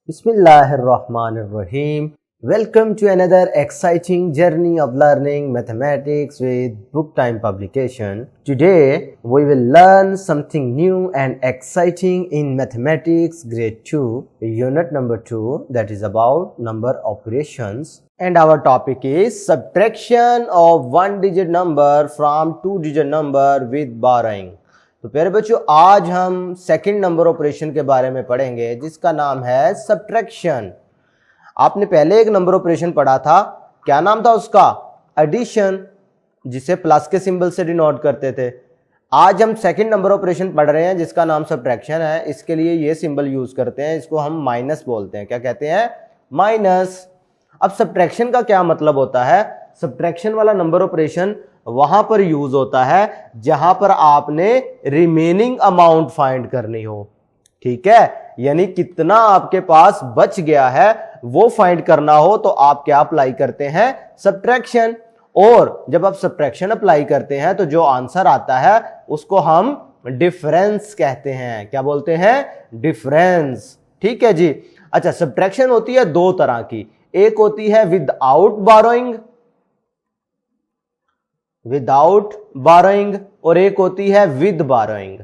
Bismillahirrahmanirrahim. Welcome to another exciting journey of learning mathematics with Book Time publication. Today we will learn something new and exciting in mathematics grade 2 unit number 2, that is about number operations, and our topic is subtraction of one digit number from two digit number with borrowing. तो प्यारे बच्चों, आज हम second number operation के बारे में पढ़ेंगे जिसका नाम है सब्ट्रैक्शन। आपने पहले एक नंबर ऑपरेशन पढ़ा था, क्या नाम था उसका? एडिशन, जिसे प्लस के सिंबल से डिनोट करते थे। आज हम सेकंड नंबर ऑपरेशन पढ़ रहे हैं जिसका नाम सब्ट्रैक्शन है। इसके लिए ये सिंबल यूज करते हैं, इसको हम माइनस बोलते हैं। क्या कहते हैं? माइनस। अब सब्ट्रैक्शन का क्या मतलब होता है? सब्ट्रैक्शन वाला नंबर ऑपरेशन वहां पर यूज होता है जहां पर आपने रिमेनिंग अमाउंट फाइंड करनी हो। ठीक है, यानी कितना आपके पास बच गया है वो फाइंड करना हो तो आप क्या अप्लाई करते हैं? सब्ट्रैक्शन। और जब आप सब्ट्रैक्शन अप्लाई करते हैं तो जो आंसर आता है उसको हम डिफरेंस कहते हैं। क्या बोलते हैं? डिफरेंस। ठीक है जी। अच्छा, सब्ट्रैक्शन होती है दो तरह की, एक होती है विदाउट बारोइंग और एक होती है विद बारोइंग।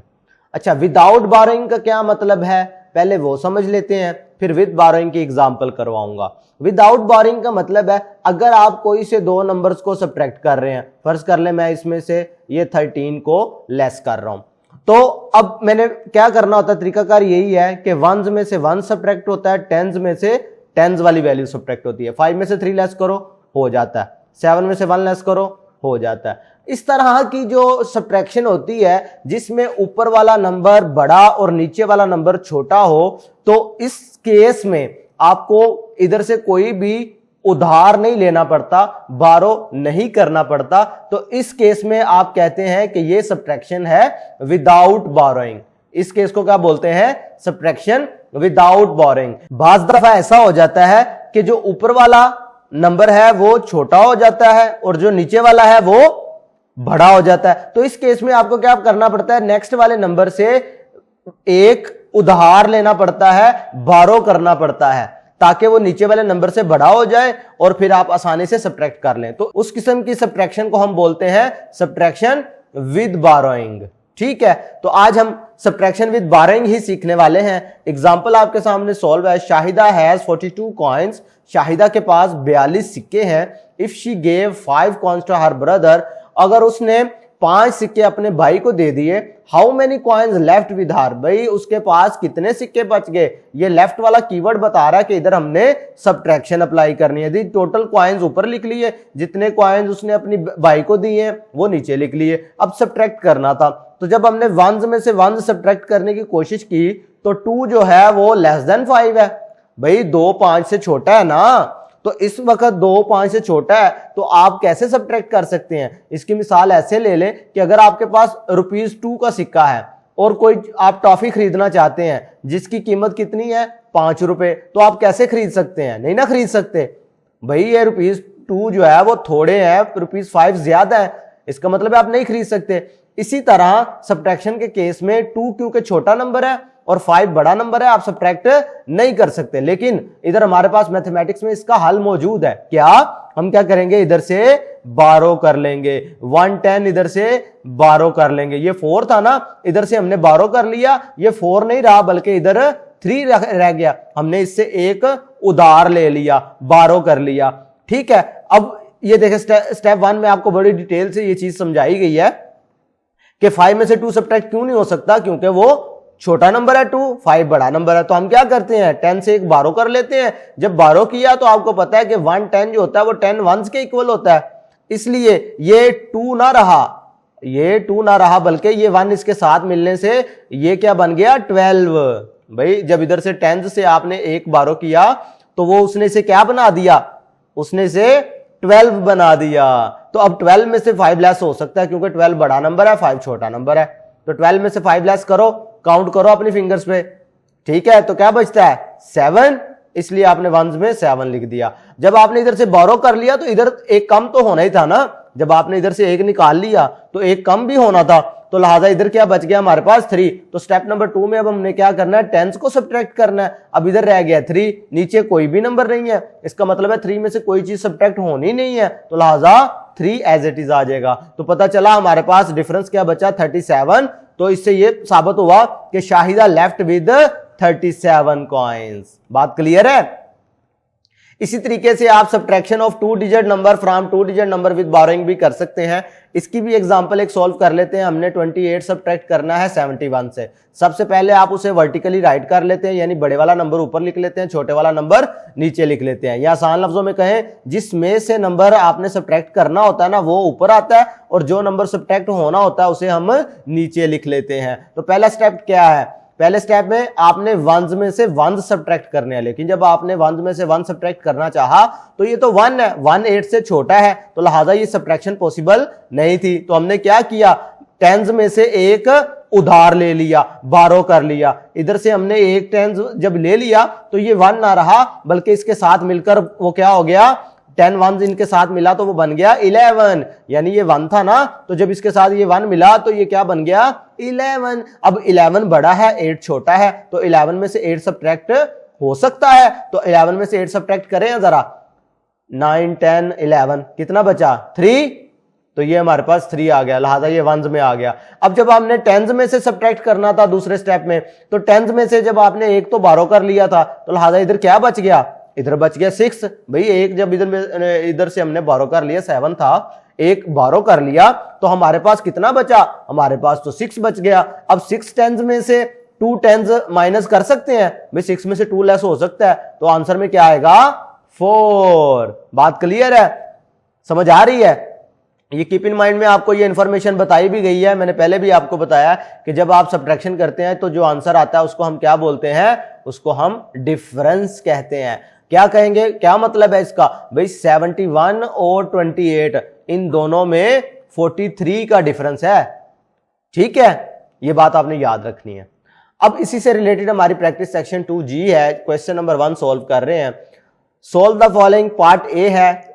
अच्छा, विदाउट बारोइंग का क्या मतलब है पहले वो समझ लेते हैं, फिर विद बारोइंग की एग्जांपल करवाऊंगा। विदाउट बारोइंग का मतलब है अगर आप कोई से दो नंबर्स को सब्ट्रैक्ट कर रहे हैं, फर्ज कर ले मैं इसमें से ये 13 को लेस कर रहा हूं, तो अब मैंने क्या करना होता है, तरीकाकार यही है कि वंस में से वन सब्ट्रैक्ट होता है, टेंस में से टेंस वाली वैल्यू सब्ट्रैक्ट होती है। 5 में से 3 लेस करो हो जाता है, 7 में से 1 लेस करो हो जाता है। इस तरह की जो सब्ट्रैक्शन होती है जिसमें ऊपर वाला नंबर बड़ा और नीचे वाला नंबर छोटा हो, तो इस केस में आपको इधर से कोई भी उधार नहीं लेना पड़ता, बारो नहीं करना पड़ता। तो इस केस में आप कहते हैं कि ये सब्ट्रैक्शन है विदाउट बोरोइंग। इस केस को क्या बोलते हैं? Subtraction without borrowing. बाज दफा ऐसा हो जाता है कि जो ऊपर वाला नंबर है वो छोटा हो जाता है और जो नीचे वाला है वो बड़ा हो जाता है। तो इस केस में आपको क्या करना पड़ता है? नेक्स्ट वाले नंबर से एक उधार लेना पड़ता है, बारो करना पड़ता है, ताकि वो नीचे वाले नंबर से बड़ा हो जाए और फिर आप आसानी से सब्ट्रैक्ट कर लें। तो उस किस्म की सब्ट्रैक्शन को हम बोलते हैं सब्ट्रैक्शन विद बारोइंग। ठीक है, तो आज हम सब्ट्रैक्शन विद बारोइंग ही सीखने वाले हैं। एग्जांपल आपके सामने सॉल्व है। Shahida has 42 coins. शाहिदा के पास 42 सिक्के हैं। If she gave 5 coins to her brother, अगर उसने 5 सिक्के अपने भाई को दे दिए, how many coins left with her, भाई उसके पास कितने सिक्के बच गए। ये लेफ्ट वाला कीवर्ड बता रहा है कि इधर हमने सब्ट्रैक्शन अप्लाई करनी है। दी टोटल कॉइन्स ऊपर लिख लिए, जितने कॉइन्स उसने अपनी भाई को दिए वो नीचे लिख लिए। अब सब्ट्रैक्ट करना था, तो जब हमने वंस में से वंस सब्ट्रैक्ट करने की कोशिश की तो 2 जो है वो लेस देन 5 है। भाई 2 5 से छोटा है ना, तो इस वक्त 2 5 से छोटा है, तो आप कैसे सब्ट्रैक्ट कर सकते हैं? इसकी मिसाल ऐसे ले लें कि अगर आपके पास ₹2 का सिक्का है और कोई आप टॉफी खरीदना चाहते हैं जिसकी कीमत कितनी है? ₹5, तो आप कैसे खरीद सकते हैं? नहीं ना खरीद सकते। भाई ये ₹2 जो है वो थोड़े हैं, ₹5 ज्यादा है, इसका मतलब आप नहीं खरीद सकते। इसी तरह सब्ट्रैक्शन के केस में 2 क्योंकि छोटा नंबर है और 5 बड़ा नंबर है, आप सब्ट्रैक्ट नहीं कर सकते। लेकिन इधर हमारे पास मैथमेटिक्स में इसका हल मौजूद है। क्या? हम क्या करेंगे? इधर से बारो कर लेंगे। 110 इधर से बारो कर लेंगे। ये 4 था ना, इधर से हमने बारो कर लिया, ये 4 नहीं रहा बल्कि इधर 3 रह गया। हमने इससे एक उधार ले लिया, बारो कर लिया। ठीक है, अब ये देखें स्टेप 1 में आपको बड़ी डिटेल से ये चीज समझाई गई है कि 5 में से 2 सब्ट्रैक्ट क्यों नहीं हो सकता, क्योंकि वो छोटा नंबर है 2, 5 बड़ा नंबर है। तो हम क्या करते हैं? 10 से एक बारो कर लेते हैं। जब बारो किया तो आपको पता है कि 110 जो होता है वो 10 वंस के इक्वल होता है, इसलिए ये 2 ना रहा बल्कि ये 1 इसके साथ मिलने से ये क्या बन गया? 12। भाई जब इधर से 10 से आपने एक बारो किया तो वो उसने से क्या बना दिया? उसने से 12 बना दिया। तो अब 12 में से 5 लेस हो सकता है क्योंकि 12 बड़ा नंबर है, 5 छोटा नंबर है। तो 12 में से 5 लेस करो, काउंट करो अपनी फिंगर्स पे। ठीक है, तो क्या बचता है? 7, इसलिए आपने वंस में 7 लिख दिया। जब आपने इधर से बोरो कर लिया तो इधर एक कम तो होना ही था ना। जब आपने इधर से एक निकाल लिया तो एक कम भी होना था। तो लिहाजा इधर क्या बच गया हमारे पास 3। तो स्टेप नंबर 2 में अब हमने क्या करना है, टेंस को सब्ट्रैक्ट करना है। अब इधर रह गया 3, नीचे कोई भी नंबर नहीं है, इसका मतलब है 3 में से कोई चीज सब्ट्रैक्ट होनी नहीं है, तो लिहाजा 3 एज इट इज आ जाएगा। तो पता चला हमारे पास डिफरेंस क्या बचा, 37। तो इससे ये साबित हुआ कि शाहिदा लेफ्ट विद 37 कॉइन्स। बात क्लियर है। इसी तरीके से आप subtraction of 2 digit number from 2 digit number with borrowing भी कर सकते हैं। इसकी भी एग्जांपल एक सॉल्व कर लेते हैं। हमने 28 सब्ट्रैक्ट करना है 71 से। सबसे पहले आप उसे वर्टिकली राइट कर लेते हैं, यानी बड़े वाला नंबर ऊपर लिख लेते हैं, छोटे वाला नंबर नीचे लिख लेते हैं। या आसान लफ्जों में कहें, जिसमें से नंबर आपने सब्ट्रैक्ट करना होता है ना वो ऊपर आता है, और जो नंबर सब्ट्रैक्ट होना होता है उसे हम नीचे लिख लेते हैं। तो पहला स्टेप क्या है, पहले स्टेप में आपने वंस में से वन सब्ट्रैक्ट करने हैं, लेकिन जब आपने वंस में से वन सब्ट्रैक्ट करना चाहा तो ये तो 1 है, 1 8 से छोटा है, तो लिहाजा ये सब्ट्रैक्शन पॉसिबल नहीं थी। तो हमने क्या किया, टेंस में से एक उधार ले लिया, बारो कर लिया। इधर से हमने एक टेंस जब ले लिया तो ये 1 ना रहा, बल्कि इसके साथ मिलकर वो क्या हो गया, 10 वंस इनके साथ मिला तो वो बन गया 11। यानी ये 1 था ना, तो जब इसके साथ ये 1 मिला तो ये क्या बन गया, 11। अब 11 बड़ा है, 8 छोटा है, तो 11 में से 8 सब्ट्रैक्ट हो सकता है। तो 11 में से 8 सब्ट्रैक्ट करें जरा, 9 10 11, कितना बचा 3। तो ये हमारे पास 3 आ गया, लिहाजा ये वंस में आ गया। अब जब हमने टेंस में से सब्ट्रैक्ट करना था दूसरे स्टेप में, तो टेंस में से जब आपने एक तो बारो कर लिया था, तो लिहाजा इधर क्या बच गया, इधर बच गया 6। भाई एक जब इधर से हमने बारो कर लिया, 7 था, एक बारो कर लिया, तो हमारे पास कितना बचा, हमारे पास तो 6 बच गया। अब 6 टेंस में से 2 टेंस माइनस कर सकते हैं, भाई 6 में से 2 लेस हो सकता है, तो आंसर में क्या आएगा 4। बात क्लियर है, समझ आ रही है। ये कीप इन माइंड में आपको ये इंफॉर्मेशन बताई भी गई है, मैंने पहले भी आपको बताया कि जब आप सब्ट्रैक्शन करते हैं तो जो आंसर आता है उसको हम क्या बोलते हैं, उसको हम डिफरेंस कहते हैं। क्या कहेंगे, क्या मतलब है इसका, भाई 71 और 28 इन दोनों में 43 का डिफरेंस है। ठीक है, ये बात आपने याद रखनी है। अब इसी से रिलेटेड हमारी प्रैक्टिस सेक्शन 2G है, क्वेश्चन नंबर 1 सॉल्व कर रहे हैं। Solve the following, part A है।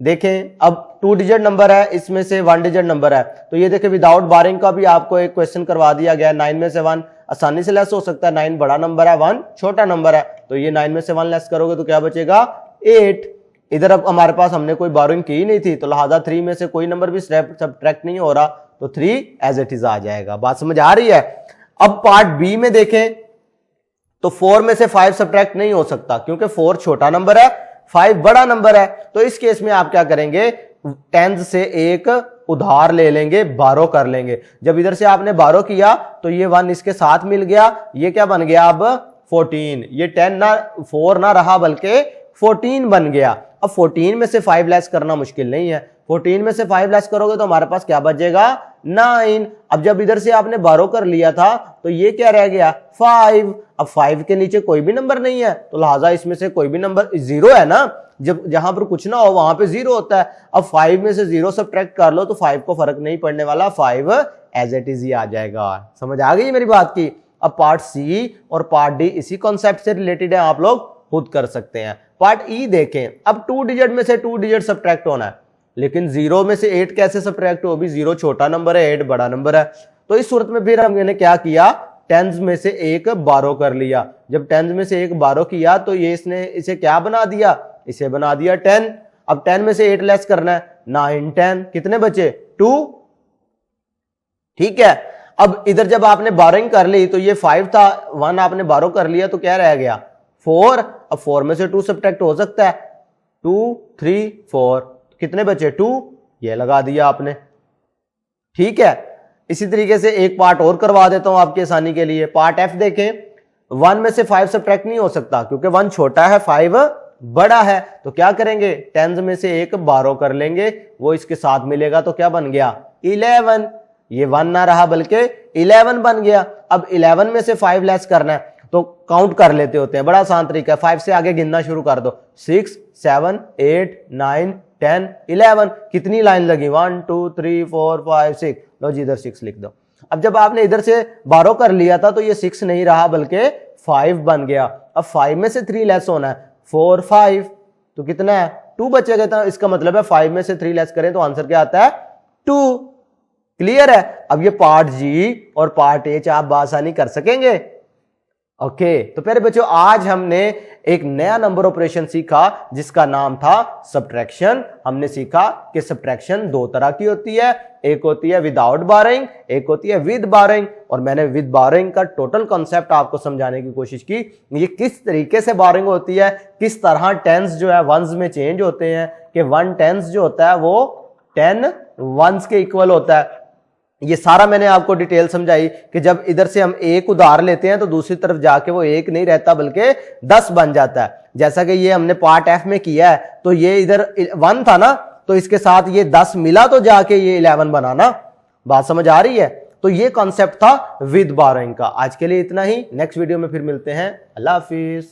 देखें, अब 2 डिजिट नंबर है, इसमें से 1 डिजिट नंबर है, तो ये देखें विदाउट बारिंग का भी आपको एक क्वेश्चन करवा दिया गया है। 9 में से 1 आसानी से लेस हो सकता है, 9 बड़ा नंबर है, 1 छोटा नंबर है, तो ये 9 में से 1 लेस करोगे तो क्या बचेगा 8। इधर अब हमारे पास हमने कोई बारोइंग की ही नहीं थी, तो लिहाजा 3 में से कोई नंबर भी सब्ट्रैक्ट नहीं हो रहा, तो 3 एज इट इज आ जाएगा। बात समझ आ रही है। अब पार्ट बी में देखें तो 4 में से 5 सब्ट्रैक्ट नहीं हो सकता, क्योंकि 4 छोटा नंबर है, 5 बड़ा नंबर है। तो इस केस में आप क्या करेंगे, टेंस से एक उधार ले लेंगे, बारो कर लेंगे। जब इधर से आपने बारो किया तो ये 1 इसके साथ मिल गया, ये क्या बन गया अब 14। ये 4 ना रहा बल्कि 14 बन गया। अब 14 में से 5 लेस करना मुश्किल नहीं है, 14 में से 5 लेस करोगे तो हमारे पास क्या बचेगा 9। अब जब इधर से आपने बारो कर लिया था तो ये क्या रह गया 5। अब 5 के नीचे कोई भी नंबर नहीं है, तो लिहाजा इसमें से कोई भी नंबर 0 है ना, जब जहां पर कुछ ना हो वहां पे 0 होता है। अब 5 में से 0 सब्ट्रैक्ट कर लो तो 5 को फर्क नहीं पड़ने वाला, 5 एज इट इज ही आ जाएगा। समझ आ गई मेरी बात की। अब पार्ट सी और पार्ट डी इसी कॉन्सेप्ट से रिलेटेड है, आप लोग खुद कर सकते हैं। पार्ट ई देखें, अब 2 डिजिट में से 2 डिजिट सब्ट्रैक्ट होना है, लेकिन 0 में से 8 कैसे सब्ट्रैक्ट हो, भी 0 छोटा नंबर है, 8 बड़ा नंबर है। तो इस सूरत में फिर हमने क्या किया, टेंस में से एक बारो कर लिया। जब टेंस में से एक बारो किया तो ये इसने इसे क्या बना दिया, इसे बना दिया 10। अब 10 में से 8 लेस करना है, 9 10, कितने बचे 2। ठीक है, अब इधर जब आपने बारोइंग कर ली तो ये 5 था, 1 आपने बारो कर लिया तो क्या रह गया 4। अब 4 में से 2 सब्ट्रैक्ट हो सकता है, 2 3 4, कितने बचे 2, ये लगा दिया आपने। ठीक है, इसी तरीके से एक पार्ट और करवा देता हूं आपकी आसानी के लिए। पार्ट एफ देखें, 1 में से 5 सब्ट्रैक्ट नहीं हो सकता क्योंकि 1 छोटा है, 5 बड़ा है। तो क्या करेंगे, 10 में से एक बारो कर लेंगे, वो इसके साथ मिलेगा तो क्या बन गया 11। ये 1 ना रहा बल्कि 11 बन गया। अब 11 में से 5 लेस करना है तो काउंट कर लेते होते हैं, बड़ा आसान तरीका है, 5 से आगे गिनना शुरू कर दो, 6 7 8 9 10 11। कितनी लाइन लगी 1 2 3 4 5 6, लो जी इधर 6 लिख दो। अब जब आपने इधर से बारो कर लिया था तो ये 6 नहीं रहा बल्कि 5 बन गया। अब 5 में से 3 लेस होना है, 4 5, तो कितना है 2 बचेगा। तो इसका मतलब है 5 में से 3 लेस करें तो आंसर क्या आता है 2। क्लियर है? अब ये पार्ट जी और पार्ट ए आप आसानी कर सकेंगे। ओके तो प्यारे बच्चों, आज हमने एक नया नंबर ऑपरेशन सीखा जिसका नाम था सब्ट्रैक्शन। हमने सीखा कि सब्ट्रैक्शन दो तरह की होती है, एक होती है विदाउट बारोइंग, एक होती है विद बारोइंग। और मैंने विद बारोइंग का टोटल कॉन्सेप्ट आपको समझाने की कोशिश की, ये किस तरीके से बारोइंग होती है, किस तरह टेंस जो है वंस में चेंज होते हैं, कि 1 टेंस जो होता है वो 10 वंस के इक्वल होता है। ये सारा मैंने आपको डिटेल समझाई कि जब इधर से हम एक उधार लेते हैं तो दूसरी तरफ जाके वो एक नहीं रहता बल्कि 10 बन जाता है। जैसा कि ये हमने पार्ट एफ में किया है, तो ये इधर 1 था ना, तो इसके साथ ये 10 मिला तो जाके ये 11 बना ना। बात समझ आ रही है? तो ये कॉन्सेप्ट था विद बारोइंग का। आज के लिए इतना ही, नेक्स्ट वीडियो में फिर मिलते हैं। अल्लाह हाफिज।